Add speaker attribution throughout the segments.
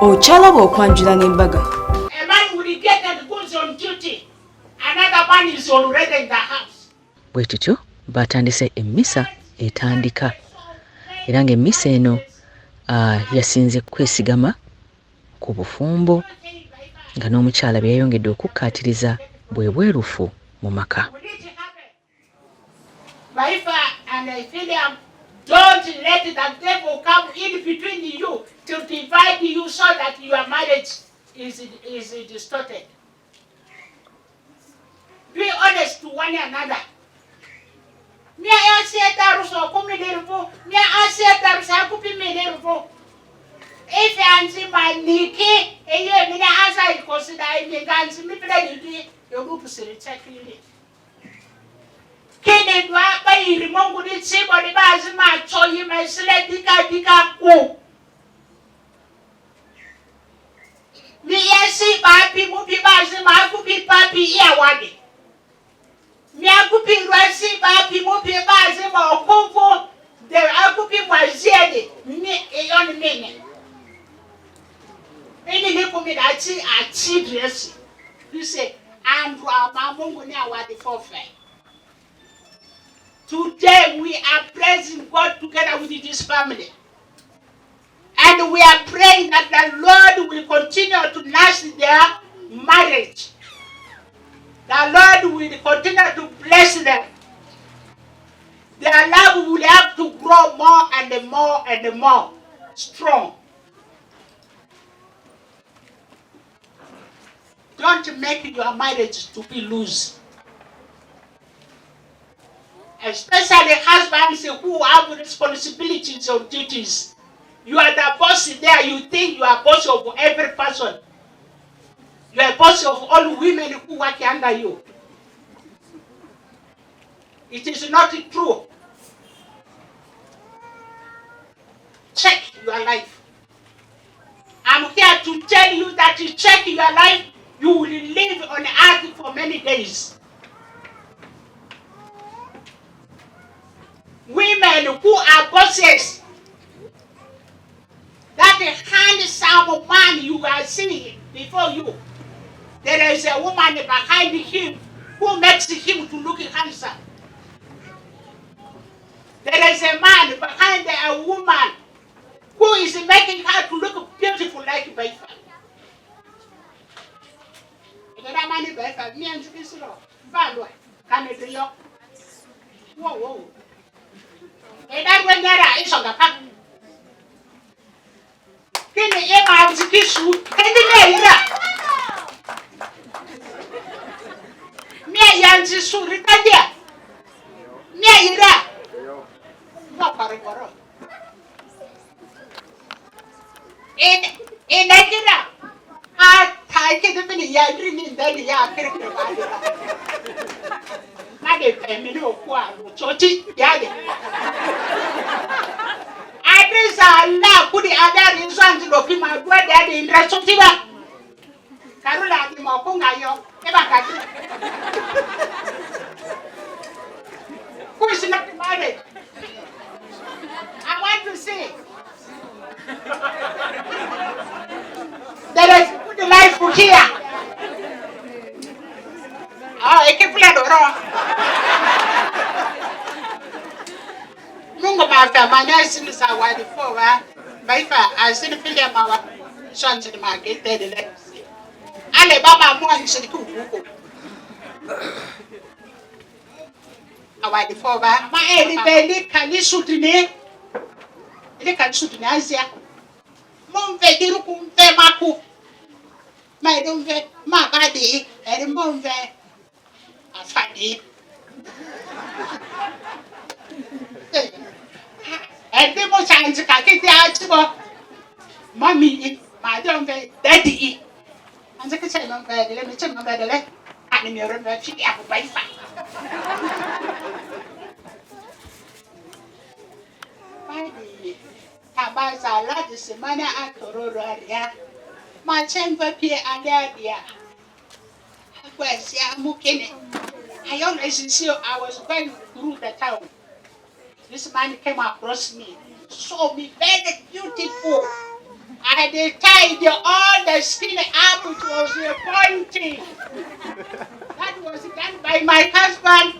Speaker 1: Ochala OKWANJULA'NEMBAGA.
Speaker 2: A man will get and goes on duty. Another man is already in the house.
Speaker 3: Bwetutyo batandise emmisa etandika era ng'emmisa eno yasinze kwesigama ku bufumbo nga n'omukyala byeyongedde okukkaatiriza bwerufu mu maka.
Speaker 2: Beifa and William, don't let the devil come in between you to divide you so that your marriage is distorted. Be honest to one another. Me I say that so come nervo. Me I say that so come nervo. If I see my Niki, and you me answer consider me ganzi me play you go to SHARITAH'SSHOW. Kene dwa ba yiri mongu ni tsibo ni bazi ma choyi ma sile dika ku. Mi yesi papi mu pi bazi ma ku pi papi iya wade. Mi aku pi rwasi papi mu pi bazi ma okonfo de aku pi mwaziede mi eyoni mene. Eni ni kumi da achi dresi. You say and ma mongu ni awade forfeit. Today we are praising God together with this family. And we are praying that the Lord will continue to nourish their marriage. The Lord will continue to bless them. Their love will have to grow more and more and more strong. Don't make your marriage to be loose. Especially husbands who have responsibilities or duties. You are the boss there. You think you are boss of every person. You are boss of all women who work under you. It is not true. Check your life. I'm here to tell you that you check your life, you will live on earth for many days. Women who are bosses, that handsome man you are seeing before you, there is a woman behind him who makes him to look handsome. There is a man behind a woman who is making her to look beautiful like Beifa. Whoa. And that when there is on the pack. Can you hear my execution? Can you hear that? Me Yanzi Suritadia. Me Ira. No Paragoro. In Nigeria, I can't even hear drinking that you are Made femino kwa choti yade. Adisa la kudi ada rizwanzi loki magwa dade indra choti ba. Karula di mokunga yo eba kati. Who is not married? I want to see. There is good life here. Oh, I keep playing around. Mungo mafia manya sini sa wadi for Beifa I sini William mawa sons in the market there the Ale baba mo hisini kuku. Awadi for ma eri beli kani sutini. Ele kani sutini azia. Mon ve diru kumve maku. Ma edumve ma badi eri mon ve afani. And people trying to get the mommy, my don't be daddy. And the kitchen, let me check my bed, and in your room, she have a Beifa. Tabaza, lad is the money at Corona. My chamber peer and there. Where's Yamukine? I always see I was going through the town. This man came across me, saw me very beautiful. I And they tied all the skin up, which was pointing. That was done by my husband,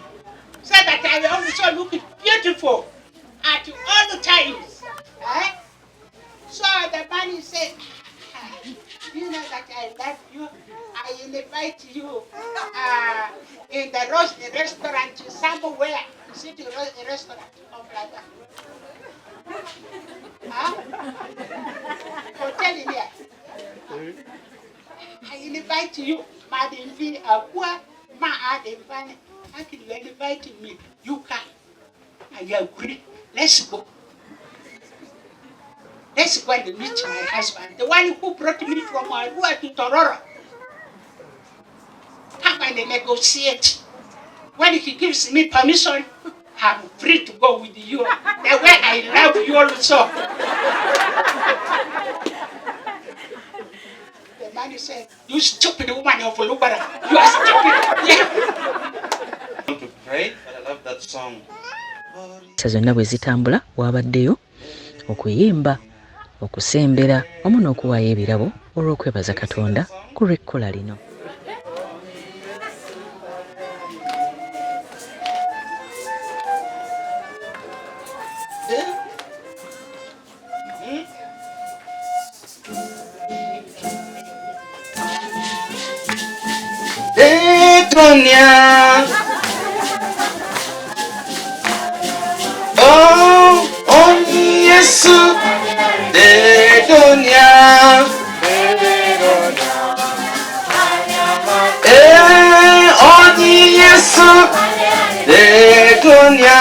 Speaker 2: so that I also look beautiful at all times. Eh? So the man said, you know that I love you. I invite you in the restaurant somewhere. Sit in a restaurant of like that. Huh? Hotel in here. I invite you. Madam V, Arua, Adam Van. How can you invite me? You can. I agree. Let's go. Let's go and meet my husband, the one who brought me from Arua to Tororo. Come and negotiate. When he gives me permission, I'm free to go with you. The way I love you also. The man said, you stupid woman of Lubara. You are stupid. Yeah.
Speaker 4: I want to pray, but I love that song.
Speaker 3: Zonna bwe zitambula wabaddeyo okuyimba, okusembera wamu n'okuwaayo ebirabo olw'okwebaza Katonda ku lw'ekkola lino.
Speaker 4: Dunia, oh Yesu, de dunia, oh Yesu, de dunia,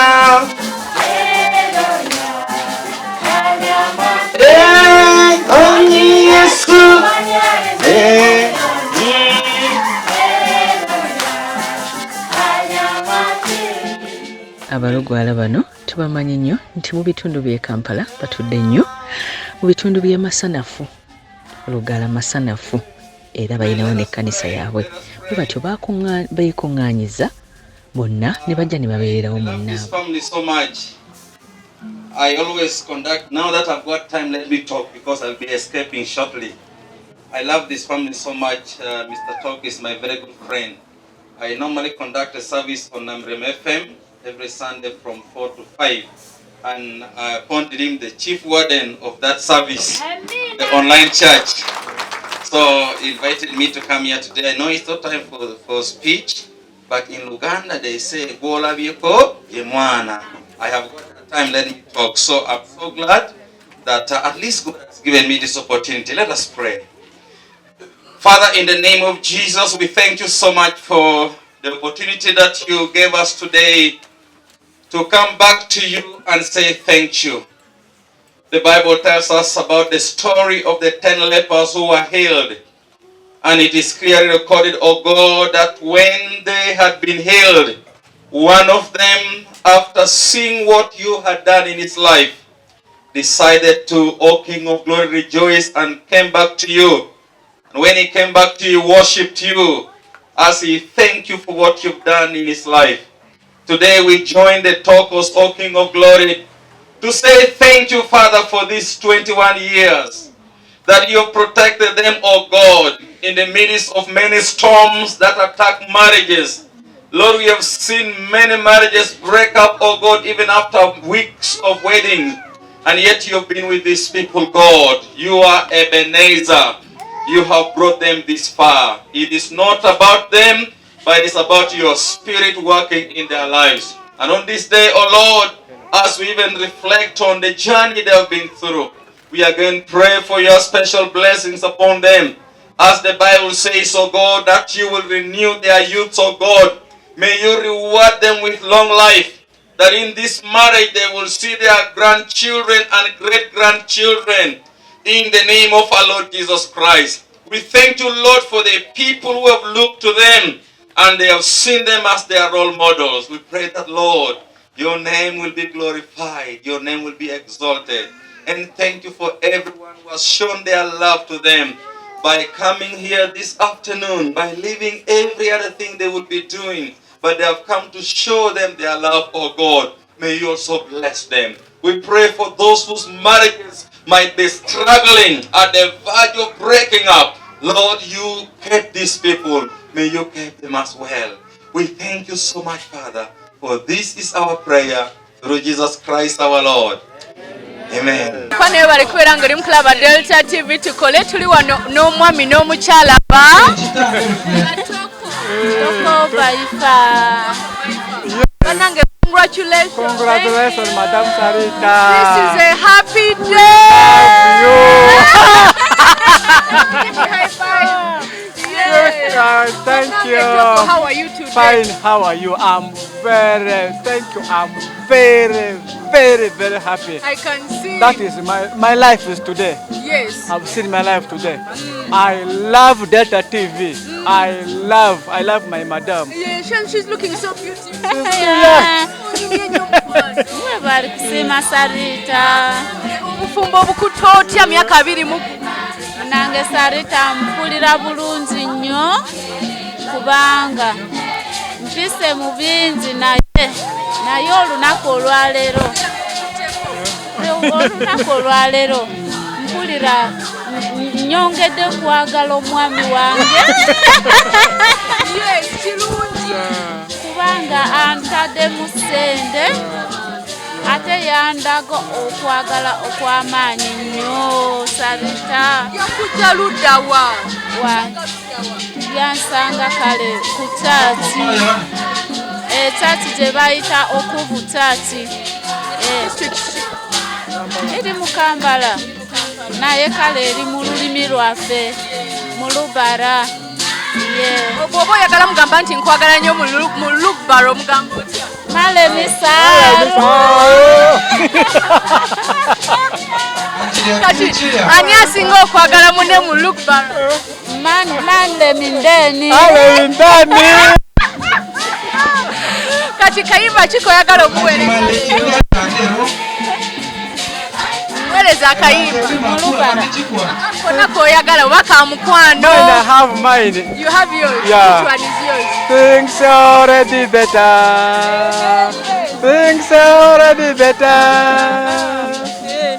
Speaker 4: oh Yesu, de
Speaker 3: Abalugwala bano tubamanyi nnyo nti mu bitundu by'e Kampala batudde nnyo mu bitundu by'e Masanafu, Olugala Masanafu, era balinawo n'ekkanisa yaabwe. Bwe batyo beekuŋŋaanyiza bonna ne bajja ne babeererawo munnaabwe.
Speaker 4: I always conduct, now that I've got time, let me talk because I'll be escaping shortly. I love this family so much. Mr. Toko is my very good friend. I normally conduct a service on Namrem FM every Sunday from 4 to 5. And I appointed him the chief warden of that service, the online church. So he invited me to come here today. I know it's not time for speech, but in Uganda they say, Gola Bieko Yemwana. I have got time, let me talk. So I'm so glad that at least God has given me this opportunity. Let us pray. Father, in the name of Jesus, we thank you so much for the opportunity that you gave us today to come back to you and say thank you. The Bible tells us about the story of the 10 lepers who were healed. And it is clearly recorded, oh God, that when they had been healed, one of them, after seeing what you had done in his life, decided to, O King of Glory, rejoice and came back to you. And when he came back to you, worshipped you as he thanked you for what you've done in his life. Today we join the Tokos, O King of Glory, to say thank you, Father, for these 21 years that you have protected them, O God, in the midst of many storms that attack marriages. Lord, we have seen many marriages break up, O God, even after weeks of wedding. And yet you have been with these people, God. You are Ebenezer. You have brought them this far. It is not about them, but it is about your spirit working in their lives. And on this day, O Lord, as we even reflect on the journey they have been through, we again pray for your special blessings upon them. As the Bible says, O God, that you will renew their youth, O God. May you reward them with long life, that in this marriage they will see their grandchildren and great-grandchildren in the name of our Lord Jesus Christ. We thank you, Lord, for the people who have looked to them and they have seen them as their role models. We pray that, Lord, your name will be glorified, your name will be exalted. And thank you for everyone who has shown their love to them by coming here this afternoon, by leaving every other thing they would be doing. But they have come to show them their love, oh God. May you also bless them. We pray for those whose marriages might be struggling at the verge of breaking up. Lord, you kept these people. May you keep them as well. We thank you so much, Father, for this is our prayer through Jesus Christ our Lord. Amen.
Speaker 1: Kwane bali kwera ngoli mkulaba Delta TV tukole tuli wano n'omwami n'omukyala ba Toko Beifa. Banange, congratulations.
Speaker 5: Congratulations, Madam Sarita.
Speaker 1: This is a happy day. High five.
Speaker 5: Yes, thank you.
Speaker 1: Toko, how are you today?
Speaker 5: Fine, how are you? I'm thank you. I'm very happy.
Speaker 1: I can see.
Speaker 5: That is my life is today.
Speaker 1: Yes.
Speaker 5: I've seen my life today. I love Delta TV. I love my madam.
Speaker 1: Yeah, she's looking so beautiful.
Speaker 6: Bari kusema Sarita.
Speaker 1: Ubufumbo bukutotya myaka 2 mu.
Speaker 6: Nange Sarita mpulira bulungi nnyo kubanga mpise mu bingi naye olunaku olwaleero mpulira nyongedde kwagala omwami wange.
Speaker 1: Yes, kirungi.
Speaker 6: Kubanga antadde mu ssende ate yandaga okwagala okw'amaanyi nnyo. Sarita
Speaker 1: Yakujja ludda wa?
Speaker 6: yansanga kale ku taati etaati gye bayita OKWANJULA eri mu Kampala naye kale eri mu lulimi lwaffe mu Lubara.
Speaker 1: Bw'oba oyagala mugamba nti nkwagala nnyo mu Lubara omugamba otya?
Speaker 6: Male misalo.
Speaker 1: Kati ani asinga okwagala munne mu Lubara?
Speaker 6: Male mindeni.
Speaker 1: Kati kayimba kikoyagala omuweereza? Muweereza akayimba
Speaker 6: Mu Lubara.
Speaker 1: konna koyagala oba ka mukwano?
Speaker 5: I have mine.
Speaker 1: You have yours.
Speaker 5: Yeah.
Speaker 1: Which one is yours?
Speaker 5: Things already better. Things already better.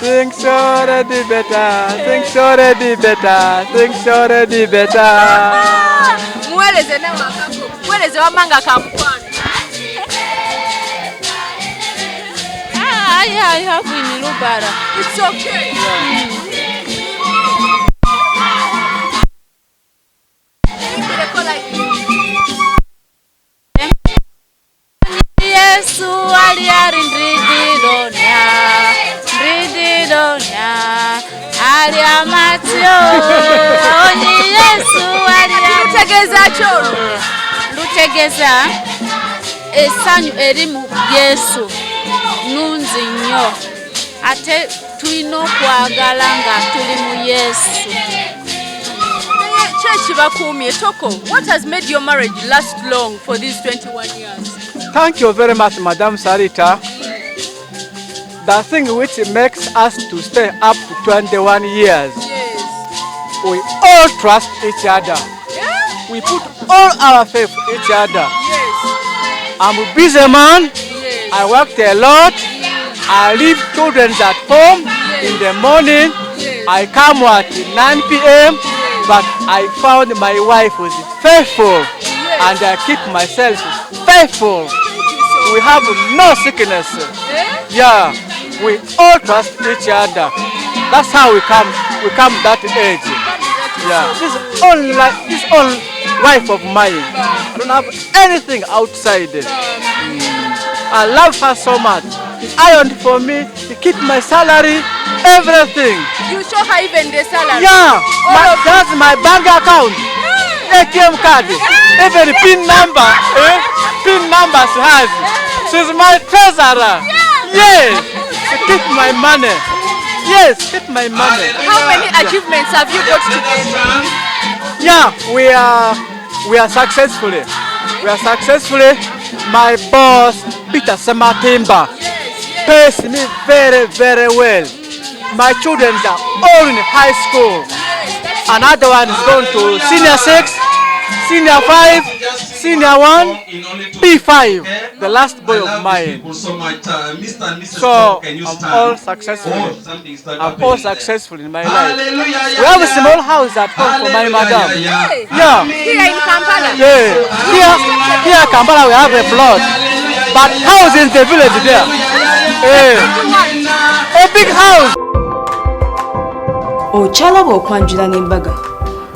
Speaker 5: Things already better. Things already better. Things already better.
Speaker 1: Muweereze nawe akako. Muweereze wamanga ka mukwano.
Speaker 6: I have in Lubara.
Speaker 1: It's okay.
Speaker 6: Yesu aliari ndididonya ali amatyo onyi Yesu aliari
Speaker 1: Lutegeeza kyolo.
Speaker 6: lutegeeza essanyu eri mu Yesu nungi nnyo ate tulina okwagala nga tuli mu Yesu.
Speaker 1: Bakumye Toko, what has made your marriage last long for these 21 years?
Speaker 5: Thank you very much, Madam Sarita. The thing which makes us to stay up to 21 years,
Speaker 1: Yes.
Speaker 5: we all trust each other.
Speaker 1: Yeah?
Speaker 5: We put all our faith in each other.
Speaker 1: Yes.
Speaker 5: I'm a busy man.
Speaker 1: Yes.
Speaker 5: I worked a lot. I leave children at home in the morning.
Speaker 1: Yes.
Speaker 5: I come at 9 p.m. But I found my wife was faithful, and I keep myself faithful. We have no sickness. Yeah, we all trust each other. That's how we come that age. Yeah, this only wife of mine. I don't have anything outside. I love her so much. She ironed for me. She keep my salary, everything.
Speaker 1: You show her even the salary?
Speaker 5: Yeah, that's my bank account, ATM card, even PIN number. PIN number she has. She's my treasurer. Yes, she keep my money. Yes, keep my money.
Speaker 1: How many achievements have you got today?
Speaker 5: Yeah, we are successfully. We are successfully. My boss, Peter Sematimba, pays me very well. My children are all in high school. Another one is going to senior 6, senior 5, senior one, P5, the last boy of mine. So I'm all successful. I'm all successful in my life. We have a small house at home for my madam. Yeah.
Speaker 1: Here in Kampala?
Speaker 5: Yeah. Here in Kampala we have a plot. But house in the village there. Yeah. A big house.
Speaker 7: Okyalaba okwanjula n'embaga.